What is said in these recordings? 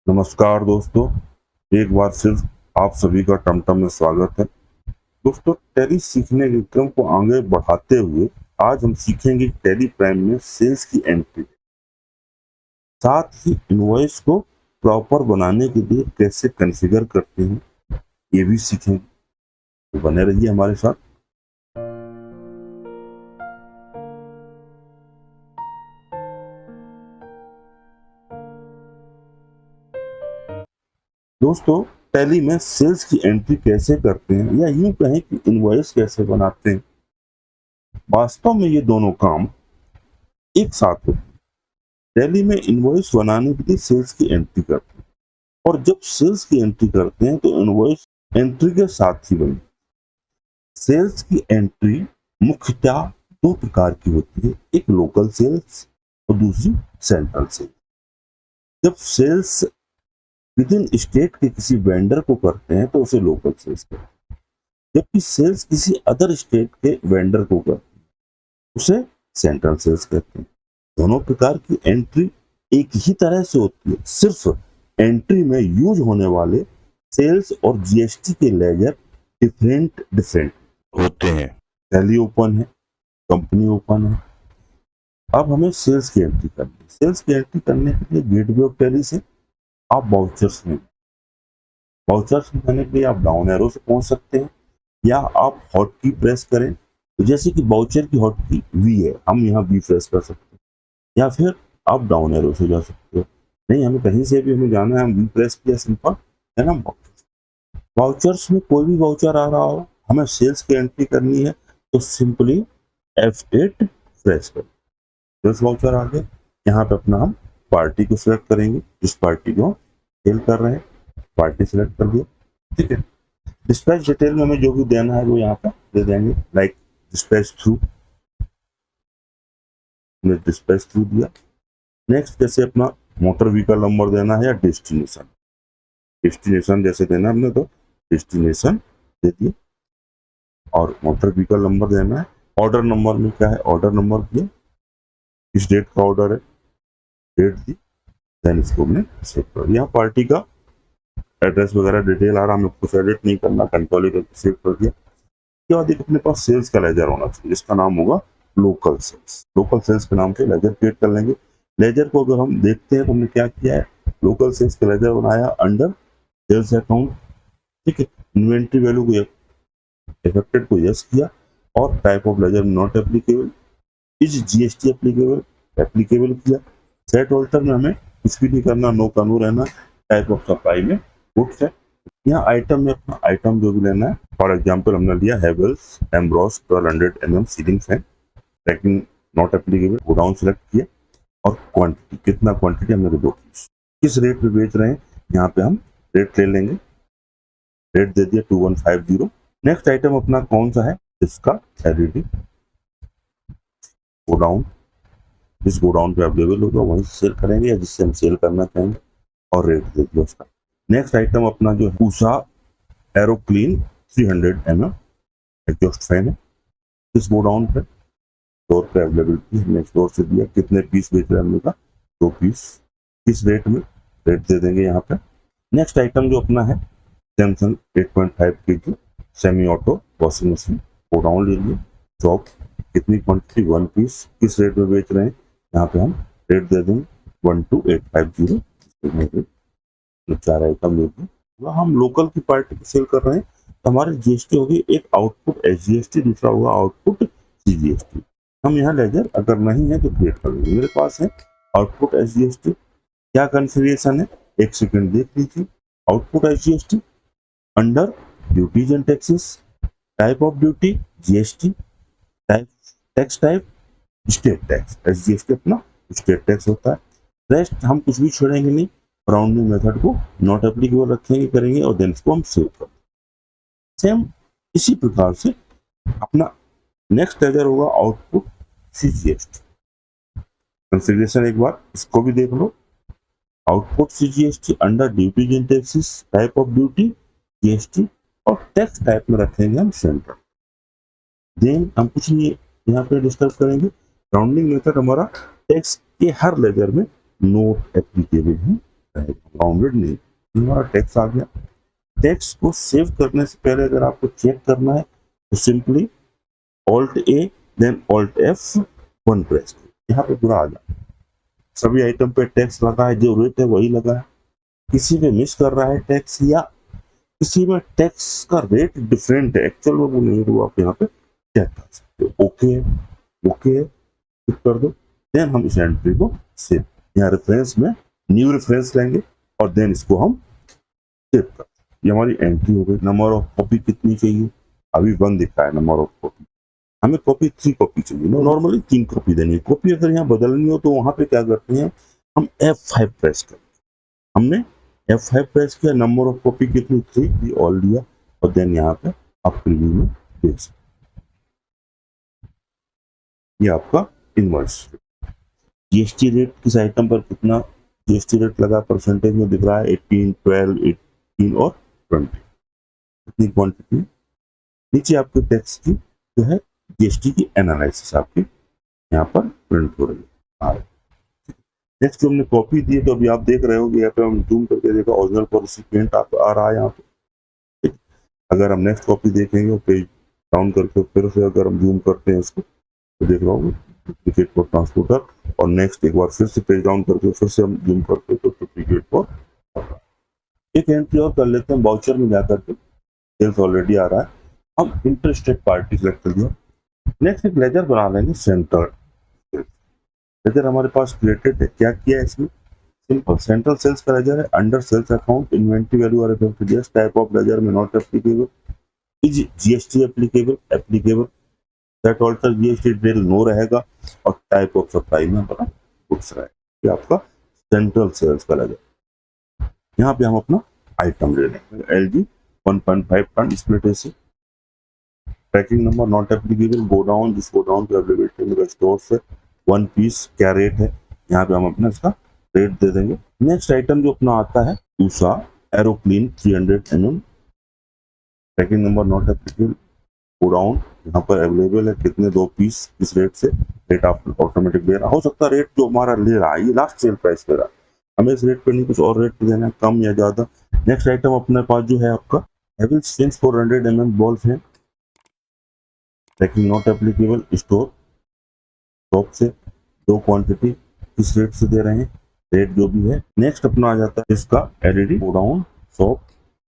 नमस्कार दोस्तों, एक बार फिर आप सभी का टमटम में स्वागत है। दोस्तों, टैली सीखने के क्रम को आगे बढ़ाते हुए आज हम सीखेंगे टैली प्राइम में सेल्स की एंट्री, साथ ही इनवॉइस को प्रॉपर बनाने के लिए कैसे कॉन्फ़िगर करते हैं ये भी सीखेंगे। तो बने रहिए हमारे साथ। दोस्तों, टैली में सेल्स की एंट्री कैसे करते हैं या यूं कहें कि इनवॉइस कैसे बनाते हैं, वास्तव में ये दोनों काम एक साथ होते हैं। टैली में इनवॉइस बनाने के लिए सेल्स की एंट्री करते हैं और जब सेल्स की एंट्री करते हैं तो इनवॉइस एंट्री के साथ ही बनती है। सेल्स की एंट्री मुख्यतः दो प्रकार की होती है, एक लोकल सेल्स और दूसरी सेंट्रल सेल्स। जब सेल्स विद इन स्टेट के किसी वेंडर को करते हैं तो उसे लोकल सेल्स कहते हैं, जबकि सेल्स किसी अदर स्टेट के वेंडर को करते हैं उसे सेंट्रल सेल्स कहते हैं। दोनों प्रकार की एंट्री एक ही तरह से होती है, सिर्फ एंट्री में यूज होने वाले सेल्स और जीएसटी के लेजर डिफरेंट होते हैं। टैली ओपन है, कंपनी ओपन है। अब हमें सेल्स की एंट्री करनी है। सेल्स की एंट्री करने के लिए गेटवे ऑफ टैली से आप वाउचर्स में जाने के लिए आप डाउन एरो से पहुंच सकते हैं या आप हॉट की प्रेस करें, तो जैसे कि वाउचर की हॉट की वी है, हम यहाँ वी प्रेस कर सकते हैं या फिर आप डाउन एरो से जा सकते हो। नहीं, हमें कहीं से भी हमें जाना है, हम वी प्रेस किया सिंपल है ना। वाउचर्स में कोई भी वाउचर आ रहा हो, हमें सेल्स की एंट्री करनी है तो सिंपली F8 प्रेस करें। सेल्स वाउचर आ गया, यहाँ पे अपना हम पार्टी को सिलेक्ट करेंगे, जिस पार्टी को हम सेल कर रहे हैं, पार्टी सिलेक्ट कर दिया। ठीक है, डिस्पैच डिटेल में हमें जो भी देना है वो यहाँ पे दे देंगे, like dispatch through, dispatch through दिया। नेक्स्ट जैसे अपना मोटर व्हीकल नंबर देना है या डेस्टिनेशन जैसे देना हमने तो डेस्टिनेशन दे दिया, और मोटर व्हीकल नंबर देना है। ऑर्डर नंबर में क्या है, ऑर्डर नंबर दिया, किस डेट का ऑर्डर है, डेट दी, देन इसको हमने सेव कर दिया। पार्टी का एड्रेस वगैरह डिटेल आ रहा, हमें कुछ एडिट नहीं करना, कंट्रोल करके सेव कर दिया। उसके बाद अपने पास सेल्स का लेजर होना चाहिए, जिसका नाम होगा लोकल सेल्स। लोकल सेल्स के नाम से लेजर क्रिएट कर लेंगे। लेजर को अगर हम देखते हैं तो हमने क्या किया है, लोकल सेल्स का लेजर बनाया अंडर सेल्स अकाउंट। ठीक है, इन्वेंट्री वैल्यू को इफेक्टेड को यस किया और type of ledger not applicable, is GST applicable किया। सेट ऑल्टर में हमें कुछ भी नहीं करना, नो का नो रहना। टाइप ऑफ सप्लाई में गुड्स है। यहाँ आइटम में अपना आइटम जो भी लेना है, फॉर एग्जांपल हमने लिया Havells Ambrose 1200 mm ceiling fan, tracking not applicable, godown select किया और क्वांटिटी, कितना क्वांटिटी हमने 2 पीस, किस रेट पे बेच रहे हैं यहाँ पे हम रेट ले लेंगे, रेट दे दिया 2150। नेक्स्ट आइटम अपना कौन सा है, इसका एलईडी गोडाउन, जिस गोडाउन पे अवेलेबल होगा वहीं सेल करेंगे या जिससे हम सेल करना चाहेंगे, और रेट दे दिया उसका। नेक्स्ट आइटम अपना जो है उषा एरोक्लीन 300 mm एग्जॉस्ट फैन है, इस गोडाउन पे स्टोर पे अवेलेबिलिटी हमने स्टोर से दिया, कितने पीस बेच रहे हैं हमने कहा 2 पीस, किस रेट में, रेट दे देंगे यहाँ पे। नेक्स्ट आइटम जो अपना है Samsung 8.5 kg semi auto washing machine, godown ले लिए, शॉप, कितनी क्वांटिटी 1 पीस, किस रेट में बेच रहे हैं यहाँ पे हम रेट दे देंगे 12850। 4 आइटम ले दिए। हम लोकल की पार्टी को सेल कर रहे हैं तो हमारे जीएसटी होगी, एक आउटपुट एसजीएसटी, दूसरा होगा आउटपुट सीजीएसटी। हम यहाँ लेजर अगर नहीं है तो क्रिएट कर लेंगे। मेरे पास है आउटपुट एसजीएसटी, क्या कॉन्फ़िगरेशन है एक सेकंड देख लीजिए। Output SGST under duties and taxes, type of duty GST, type tax type state tax, SGST अपना स्टेट टैक्स होता है। रेस्ट हम कुछ भी छोड़ेंगे नहीं, राउंडिंग मेथड को नॉट एप्लीकेबल रखेंगे, करेंगे और देन इसको हम सेव कर देंगे। सेम इसी प्रकार से अपना नेक्स्ट लेजर होगा आउटपुट सीजीएसटी। कॉन्फ़िगरेशन एक बार इसको भी देख लो, output CGST under duties and taxes, type of duty GST और टैक्स टाइप में रखेंगे हम सेंट्रल। देन हम कुछ नहीं यहाँ पे डिस्टर्ब करेंगे। राउंडिंग मेथड हमारा टैक्स के हर लेजर में नोट एप्लीकेबल है, बाउंडेड नहीं, हमारा टैक्स आ गया। टैक्स को सेव करने से पहले अगर आपको चेक करना है तो simply alt A then alt F 1 press, यहाँ पे पूरा आ जाए। सभी आइटम पे टैक्स लगा है, जो रेट है वही लगा है। किसी में मिस कर रहा है टैक्स या किसी में टैक्स का रेट डिफरेंट है, एक्चुअल में वो नहीं, तो आप यहाँ पे चेक कर सकते हो। ओके ओके क्लिक कर दो, देन हम इस एंट्री को सेव, यहाँ रेफरेंस में न्यू रेफरेंस लेंगे और देन इसको हम सेव कर, ये हमारी एंट्री हो गई। नंबर ऑफ कॉपी कितनी चाहिए, अभी 1 दिखा है नंबर ऑफ कॉपी, हमें कॉपी 3 कॉपी चाहिए, नॉर्मली 3 कॉपी देनी है। कॉपी अगर यहाँ बदलनी हो तो वहां पे क्या करते हैं, हम F5 प्रेस करते हैं। हमने F5 प्रेस किया, नंबर ऑफ कॉपी कितनी 3 ये ऑल दिया, और देन यहाँ पे आप प्रीव्यू में देख सकते, ये आपका इनवॉइस। जीएसटी रेट किस आइटम पर कितना जीएसटी रेट लगा परसेंटेज में दिख रहा है, 18, 12, 18 और 20, कितनी क्वांटिटी। नीचे आपके टैक्स की जो है जीएसटी की एनालिसिस आपकी यहाँ पर प्रिंट हो रही है। नेक्स्ट जो हमने कॉपी दी है, तो अभी आप देख रहे हो कि यहाँ पे हम जूम करके देखा ओरिजिनल फॉर रिसिपिएंट आप आ रहा है यहाँ पे। अगर हम नेक्स्ट कॉपी देखेंगे पेज डाउन करके फिर से अगर हम जूम करते हैं इसको तो देख रहा हूँ डुप्लीकेट फॉर ट्रांसपोर्टर, और नेक्स्ट एक बार फिर से पेज डाउन करके फिर से हम जूम करते हैं तो डुप्लीकेट फॉर। एक एंट्री और कर लेते हैं बाउचर में जाकर के, सेल्स ऑलरेडी आ रहा है, हम इंटरेस्टेड पार्टी सेलेक्ट कर दिया। नेक्स्ट एक लेजर बना लेंगे सेंटर, लेजर हमारे पास क्रिएटेड है। क्या किया है इसमें, सिंपल सेंट्रल सेल्स का लेजर है, under sales account inventory value are affected, yes type of ledger में not applicable, is GST applicable, applicable, that alter GST detail no रहेगा, और टाइप ऑफ सप्लाई में हमारा गुड्स रहेगा। ये आपका सेंट्रल सेल्स का लेजर। यहाँ पे हम अपना आइटम ले लेंगे, LG 1.5 ton split AC, tracking number not applicable, godown, जिस गो डाउन पे अवेलेबिलिटी मेरा स्टोर से 1 पीस क्या रेट है, यहाँ पे हम अपना इसका रेट दे देंगे। नेक्स्ट आइटम जो अपना आता है Usha aeroplane 300 mm, trekking number not applicable, go down, यहाँ पर अवेलेबल है कितने 2 पीस, किस रेट से, रेट आप ऑटोमेटिक दे रहा हो सकता है, रेट जो हमारा ले रहा है ये लास्ट सेल प्राइस दे रहा है, हमें इस रेट पे नहीं कुछ और रेट पे देना है, कम या ज्यादा। नेक्स्ट आइटम अपने पास जो है आपका हैवेल्स सिंस 400 mm wall fan, tracking not applicable, store shop से 2 क्वांटिटी, किस रेट से दे रहे हैं, रेट जो भी है। नेक्स्ट अपना आ जाता है इसका एलईडी गो डाउन शॉप,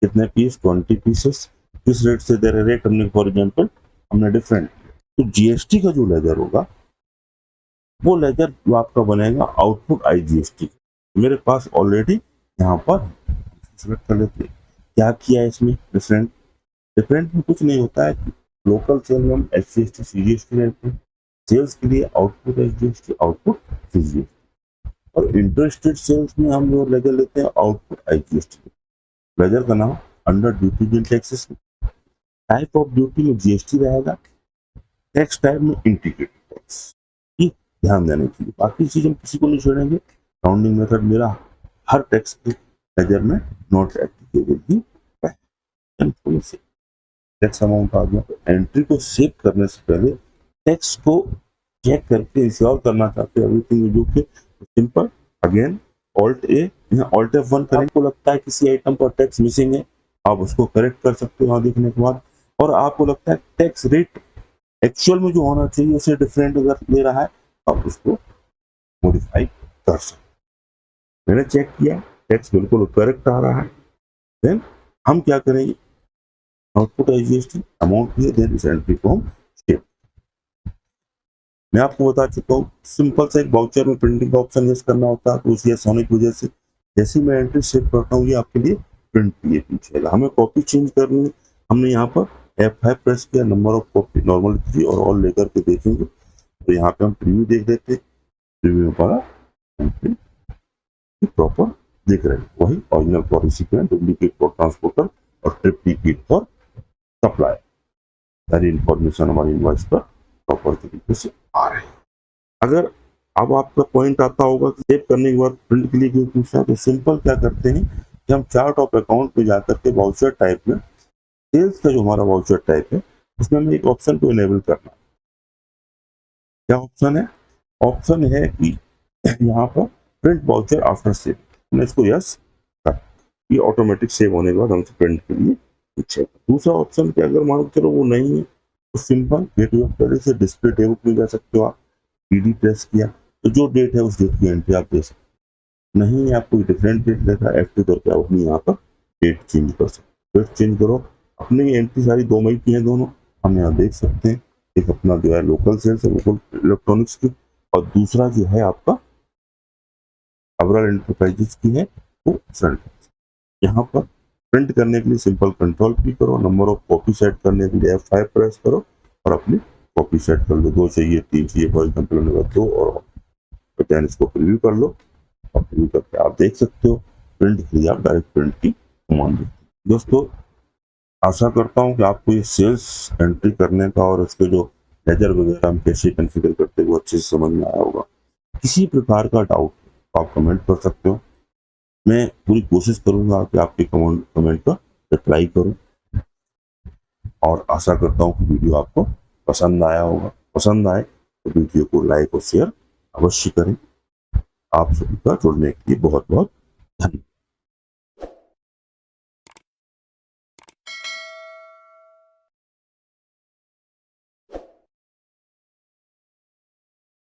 कितने पीस 20 पीसेस, किस रेट से दे रहे, रेट हमने फॉर एग्जांपल हमने डिफरेंट। तो जीएसटी का जो लेजर होगा वो लेजर जो आपका बनेगा आउटपुट आईजीएसटी, मेरे पास ऑलरेडी यहाँ पर सिलेक्ट कर लेते हैं। क्या किया है इसमें डिफरेंट, डिफरेंट में कुछ नहीं होता है, लोकल सेल में हम एसजीएसटी सीजीएसटी लेते हैं, सेल्स के लिए आउटपुट एसजीएसटी आउटपुट सीजीएसटी, और इंटरेस्टेड सेल्स में हम जो लेजर लेते हैं आउटपुट आईजीएसटी। लेजर का नाम under duty and taxes, type of duty में जीएसटी रहेगा, टैक्स टाइप में इंटीग्रेटेड टैक्स, ये ध्यान देने के लिए। बाकी चीज हम किसी को नहीं छोड़ेंगे, काउंटिंग मेथड मेरा हर टैक्स के लेजर में नॉट एप्लीकेबल ही है। टैक्स अमाउंट आ गया, तो एंट्री को सेव करने से पहले टैक्स को चेक करके इंश्योर करना चाहते हैं एवरीथिंग जो कि सिंपल अगेन ऑल्ट ए, यहाँ ऑल्ट F1 करेंगे। आपको लगता है किसी आइटम पर टैक्स मिसिंग है, आप उसको करेक्ट कर सकते हो वहां देखने के बाद, और आपको लगता है टैक्स रेट एक्चुअल में जो होना चाहिए उससे डिफरेंट अगर ले रहा है आप उसको मॉडिफाई कर सकते। मैंने चेक किया टैक्स बिल्कुल करेक्ट आ रहा है, देन हम क्या करेंगे, आउटपुट आईजीएसटी अमाउंट दिए, देन इस एंट्री को हम सेव। मैं आपको बता चुका हूँ सिंपल सा एक वाउचर में प्रिंटिंग का ऑप्शन यूज करना होता है, तो उस यस होने की वजह से जैसे मैं एंट्री सेव करता हूँ ये आपके लिए प्रिंट किए पूछेगा। हमें कॉपी चेंज करनी है, हमने यहाँ पर F5 प्रेस किया, नंबर ऑफ कॉपी नॉर्मल 3 और ऑल लेकर के देखेंगे, तो यहाँ पे हम प्रीव्यू देख लेते हैं, प्रीव्यू में पड़ा एंट्री प्रॉपर दिख रहे हैं, वही original for recipient, duplicate for transporter और ट्रिप्लीकेट फॉर सप्लाई, सारी इंफॉर्मेशन हमारी इनवॉइस पर प्रॉपर तरीके से आ रहे हैं। अगर अब आपका पॉइंट आता होगा कि सेव करने के बाद प्रिंट के लिए क्यों पूछा, तो सिंपल क्या करते हैं कि हम चार्ट ऑफ अकाउंट पे जाकर के वाउचर टाइप में सेल्स का जो हमारा वाउचर टाइप है उसमें हमें एक ऑप्शन को इनेबल करना। क्या ऑप्शन है, ऑप्शन है कि यहाँ पर प्रिंट वाउचर आफ्टर सेल, आपने इसको यस कर, ये ऑटोमेटिक सेव होने के बाद हमसे प्रिंट के लिए पूछेगा। दूसरा ऑप्शन क्या, अगर मान चलो वो नहीं है तो सिंपल गेट यूर क्वेरी से डिस्प्ले टेबल में जा सकते हो आप, पीडी प्रेस किया तो जो डेट है उस डेट की एंट्री आप दे सकते हो। नहीं आप कोई डिफरेंट डेट देखा F2 करके आप अपनी यहाँ पर डेट चेंज कर सकते हो। डेट चेंज करो, अपनी एंट्री सारी 2 मई की है दोनों, हम यहाँ देख सकते हैं। एक अपना जो है लोकल सेल्स है, लोकल इलेक्ट्रॉनिक्स की, और दूसरा जो है आपका अवरल एंटरप्राइजेस की है वो फ्रंट। यहाँ पर प्रिंट करने के लिए सिंपल कंट्रोल क्लिक करो, नंबर ऑफ कॉपी सेट करने के लिए F5 प्रेस करो और अपनी कॉपी सेट कर लो। 2 चाहिए, 3 चाहिए, फॉर एग्जाम्पल मैंने 2 और देन इसको प्रीव्यू कर लो और प्रीव्यू करके आप देख सकते हो प्रिंट के लिए आप डायरेक्ट प्रिंट की कमांड देते। दोस्तों आशा करता हूँ कि आपको ये सेल्स एंट्री करने का और इसके जो लेजर वगैरह हम कैसे कॉन्फ़िगर करते हैं वो अच्छे से समझ में आया होगा। किसी प्रकार का डाउट आप कमेंट कर सकते हो, मैं पूरी कोशिश करूंगा कि आपके कमेंट का रिप्लाई करूं, और आशा करता हूं कि वीडियो आपको पसंद आया होगा। पसंद आए तो वीडियो को लाइक और शेयर अवश्य करें। आप सभी का जुड़ने के लिए बहुत बहुत धन्यवाद।